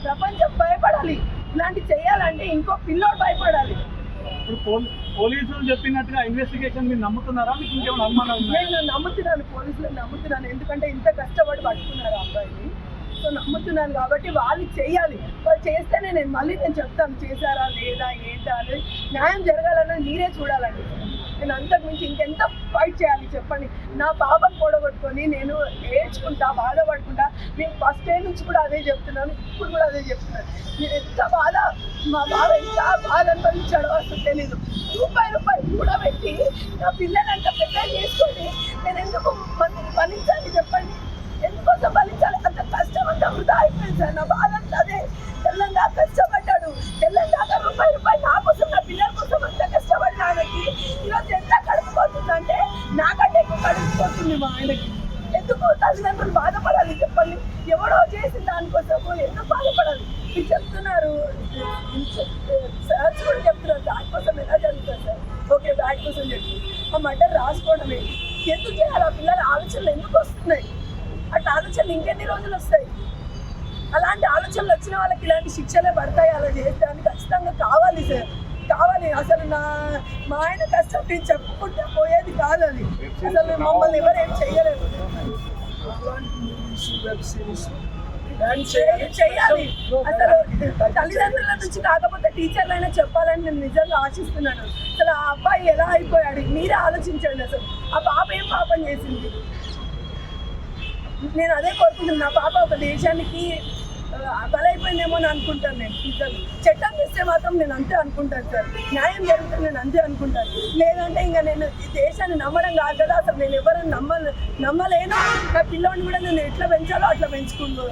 ప్రపంచం భయపడాలి. ఇలాంటి చేయాలంటే ఇంకో పిల్లోడు భయపడాలి. ఇప్పుడు పోలీసులు చెప్పినట్టుగా ఇన్వెస్టిగేషన్ మీరు నమ్ముతున్నారా? మీకు ఇంకేమైనా అనుమానం? నేను నమ్ముతున్నాను, పోలీసులను నమ్ముతున్నాను. ఎందుకంటే ఇంత కష్టపడి పట్టుకున్నారు ఆ అబ్బాయిని. సో నమ్ముతున్నాను కాబట్టి వాళ్ళు చేయాలి. వాళ్ళు చేస్తేనే నేను చెప్తాను చేశారా లేదా ఏంటా అని. న్యాయం జరగాలన్నది మీరే చూడాలండి. నేను అంతకు మించి ఇంకెంత ఫైట్ చేయాలి చెప్పండి. నా పాపను కూడగొట్టుకొని నేను ఏడ్చుకుంటా, బాధపడుకుంటా. నేను ఫస్ట్ డే నుంచి కూడా అదే చెప్తున్నాను, ఇప్పుడు కూడా అదే చెప్తున్నాను. నేను ఎంత బాధ, మా బావ ఎంత బాధ అనుభవించాడో అసలు తెలీదు. రూపాయి కూడబెట్టి నా పిల్లలంత పెద్ద చేసుకొని నేను ఎందుకు మందిని ఫలించాలి చెప్పండి? ఎందుకోసం ఫలించాలి? అంత కష్టం అంతా వృధా అయిపోయింది సార్. నా బాధ అంతా అదే. తెల్లంగా కష్టపడ్డాడు, తెల్లంగా రూపాయి నా కోసం, నా పిల్లల కోసం అంత కష్టపడిన ఆయనకి ఈరోజు ఎంత కడుపుపోతుందంటే నాకంటే ఎక్కువ కడుపుపోతుంది మా ఆయనకి. ఎందుకు తల్లిదండ్రులు బాధపడాలి చెప్పండి? ఎవడో చేసిన దానికోసము ఎందుకు బాధపడాలి? మీరు చెప్తున్నారు, సార్స్ కూడా చెప్తున్నారు దాని కోసం ఎలా జరుగుతుంది సార్? ఓకే, బ్యాగ్ కోసం చెప్పి ఆ మర్డర్ రాసుకోవడమే. ఎందుకు చేయాలి? ఆ పిల్లల ఆలోచనలు ఎందుకు వస్తున్నాయి? అట్లా ఆలోచనలు ఇంకెన్ని రోజులు వస్తాయి? అలాంటి ఆలోచనలు వచ్చిన వాళ్ళకి ఇలాంటి శిక్షలే పడతాయి. అలా చేస్తే అని ఖచ్చితంగా కావాలి సార్, కావాలి. అసలు మా ఆయన కష్టం నేను చెప్పుకుంటే పోయేది కాదు. అది అసలు మమ్మల్ని ఎవరేం చేయలేదు. చేయాలి అసలు తల్లిదండ్రుల నుంచి కాకపోతే టీచర్లైనా చెప్పాలని నేను నిజంగా ఆశిస్తున్నాను. అసలు ఆ అబ్బాయి ఎలా అయిపోయాడు మీరే ఆలోచించండి. అసలు ఆ పాప ఏం పాపం చేసింది? నేను అదే కోరుకుంటున్నాను. నా పాప ఒక దేశానికి బలైపోయిందేమో అని అనుకుంటాను. నేను నిజంగా చట్టం చేస్తే మాత్రం నేను అంతే అనుకుంటాను సార్. న్యాయం జరుగుతుంది నేను అంతే అనుకుంటాను. లేదంటే ఇంకా నేను ఈ దేశాన్ని నమ్మడం కాదు కదా. అసలు నేను ఎవరైనా నమ్మలేను. నా పిల్లోని కూడా నేను ఎట్లా పెంచాలో అట్లా పెంచుకుంటూ